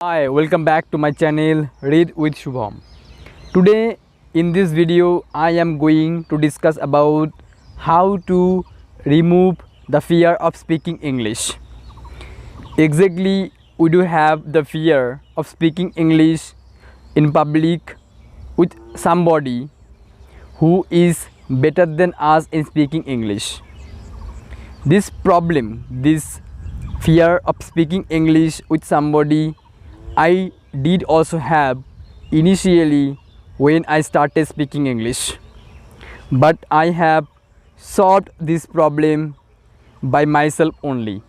Hi, welcome back to my channel Read with Shubham. Today in this video I am going to discuss about how to remove the fear of speaking English. Exactly, we do have the fear of speaking English in public with somebody who is better than us in speaking English. This problem, this fear of speaking English with somebody, I did also have initially when I started speaking English. But I have solved this problem by myself only.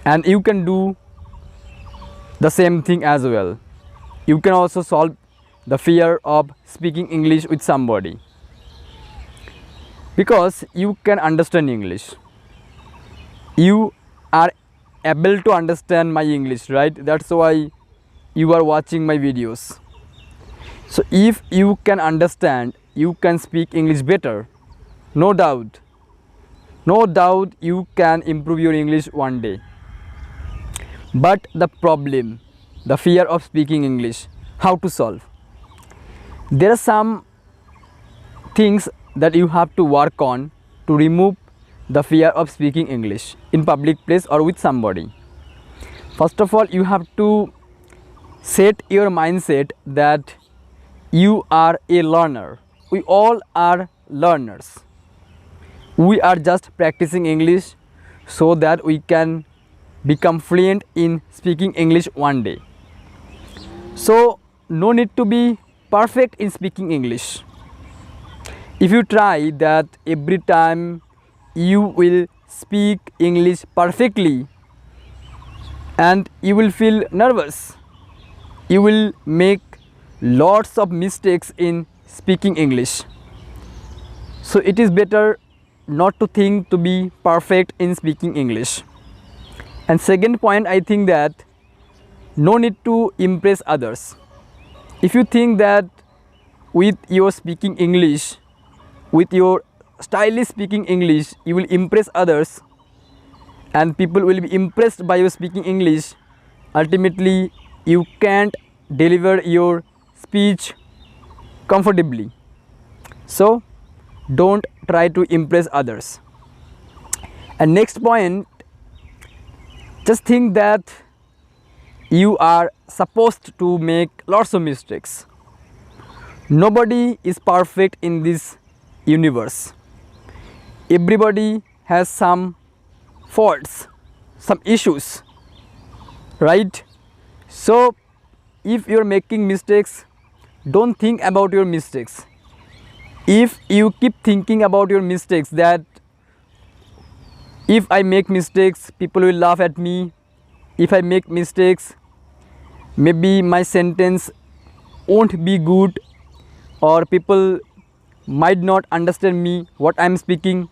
And you can do the same thing as well. You can also solve the fear of speaking English with somebody because you can understand English. You are able to understand my English, right? That's why you are watching my videos. So if you can understand, you can speak English better. No doubt. No doubt you can improve your English one day. But the problem, the fear of speaking English, how to solve? There are some things that you have to work on to remove the fear of speaking English in public place or with somebody. First of all, you have to set your mindset that you are a learner. We all are learners. We are just practicing English so that we can become fluent in speaking English one day. So no need to be perfect in speaking English. If you try that every time you will speak English perfectly and you will feel nervous, you will make lots of mistakes in speaking English. So it is better not to think to be perfect in speaking English. And second point, I think that no need to impress others. If you think that with your speaking English, with your stylish speaking English, you will impress others and people will be impressed by your speaking English, ultimately you can't deliver your speech comfortably. So don't try to impress others. And next point, just think that you are supposed to make lots of mistakes. Nobody is perfect in this universe. Everybody has some faults, some issues, right? So if you're making mistakes, don't think about your mistakes. If you keep thinking about your mistakes, that if I make mistakes, people will laugh at me. If I make mistakes, maybe my sentence won't be good, or people might not understand me what I'm speaking.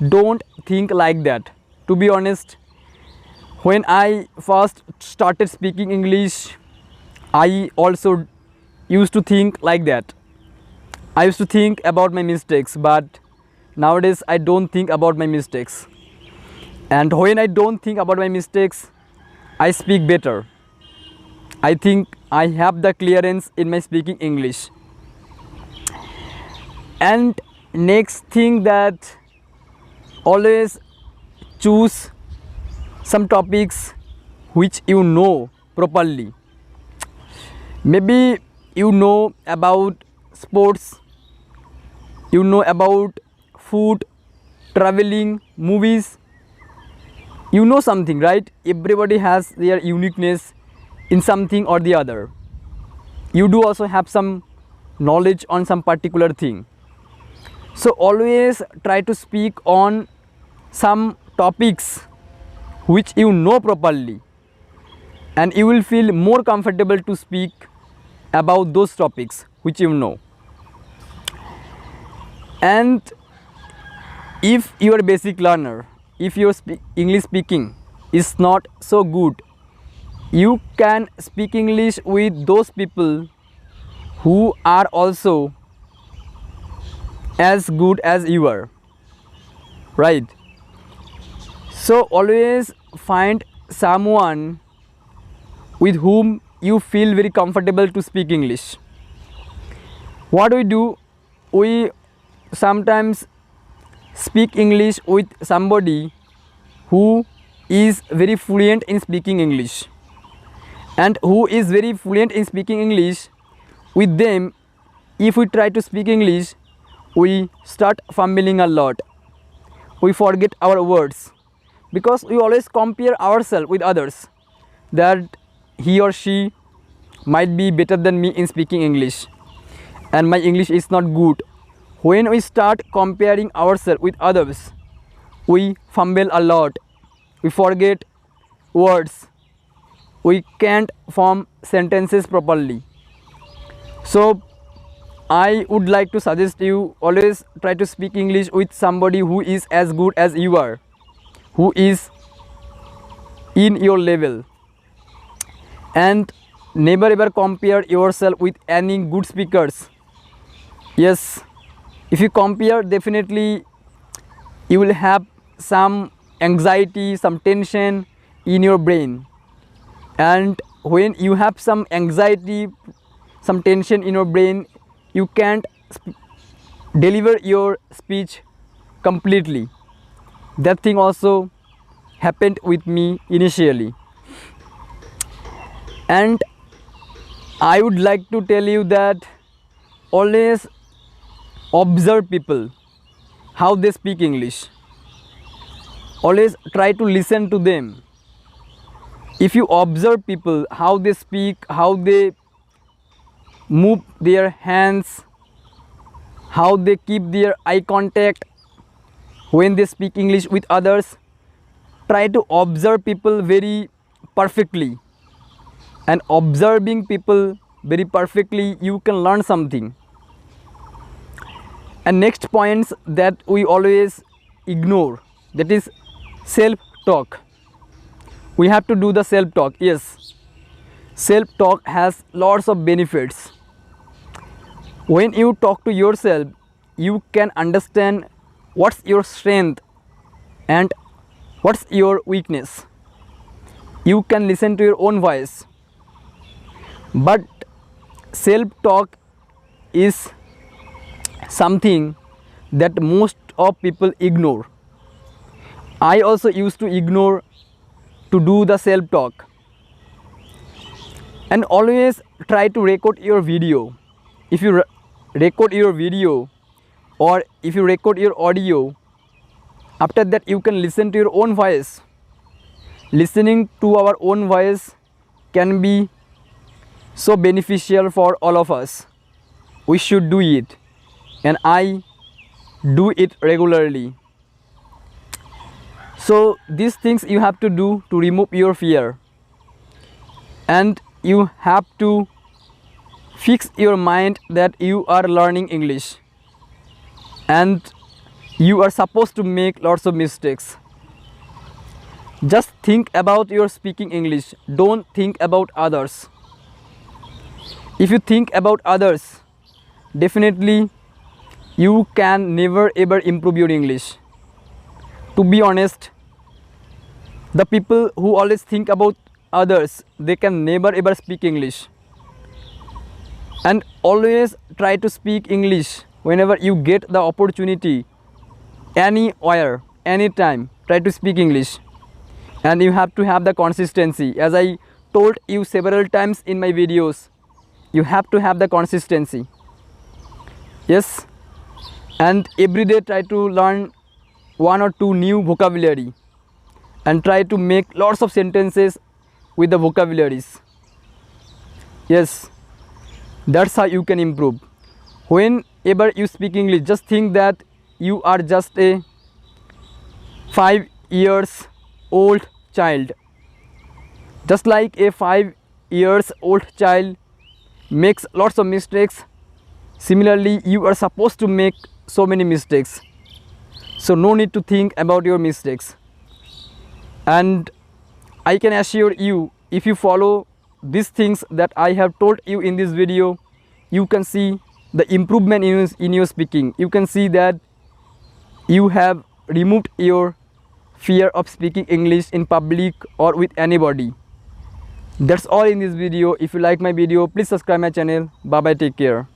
Don't think like that. To be honest, when I first started speaking English, I also used to think like that. I used to think about my mistakes, but nowadays I don't think about my mistakes. And when I don't think about my mistakes, I speak better. I think I have the clearance in my speaking English. And next thing, that always choose some topics which you know properly. Maybe you know about sports, you know about food, traveling, movies. You know something, right? Everybody has their uniqueness in something or the other. You do also have some knowledge on some particular thing. So always try to speak on some topics which you know properly, and you will feel more comfortable to speak about those topics which you know. And if you are a basic learner, if your English speaking is not so good, you can speak English with those people who are also as good as you are, right? So always find someone with whom you feel very comfortable to speak English. What we do, we sometimes speak English with somebody who is very fluent in speaking English, and who is very fluent in speaking English. With them, if we try to speak English, we start fumbling a lot. We forget our words because we always compare ourselves with others, that he or she might be better than me in speaking English and my English is not good. When we start comparing ourselves with others, we fumble a lot. We forget words. We can't form sentences properly. So I would like to suggest you always try to speak English with somebody who is as good as you are, who is in your level, and never ever compare yourself with any good speakers. Yes, if you compare, definitely you will have some anxiety, some tension in your brain, and when you have some anxiety, some tension in your brain, you can't deliver your speech completely. That thing also happened with me initially, and I would like to tell you that always observe people, how they speak English. Always try to listen to them. If you observe people, how they speak, how they move their hands, how they keep their eye contact when they speak English with others, try to observe people very perfectly. And observing people very perfectly, you can learn something. And next points that we always ignore, that is self-talk. We have to do the self-talk. Yes, self-talk has lots of benefits. When you talk to yourself, you can understand what's your strength and what's your weakness. You can listen to your own voice. But self-talk is something that most of people ignore. I also used to ignore to do the self-talk. And always try to record your video. If you record your video, or if you record your audio, after that you can listen to your own voice. Listening to our own voice can be so beneficial for all of us. We should do it, and I do it regularly. So these things you have to do to remove your fear, and you have to fix your mind that you are learning English and you are supposed to make lots of mistakes. Just think about your speaking English. Don't think about others. If you think about others, definitely you can never ever improve your English. To be honest, the people who always think about others, they can never ever speak English. And always try to speak English whenever you get the opportunity, anywhere, anytime. Try to speak English, and you have to have the consistency. As I told you several times in my videos, you have to have the consistency. Yes, and every day try to learn one or two new vocabulary and try to make lots of sentences with the vocabularies. Yes, that's how you can improve. Whenever you speak English, just think that you are just a 5 years old child. Just like a 5 years old child makes lots of mistakes, similarly you are supposed to make so many mistakes. So no need to think about your mistakes. And I can assure you, if you follow these things that I have told you in this video, you can see the improvement in your speaking. You can see that you have removed your fear of speaking English in public or with anybody. That's all in this video. If you like my video, please subscribe my channel. Bye bye, take care.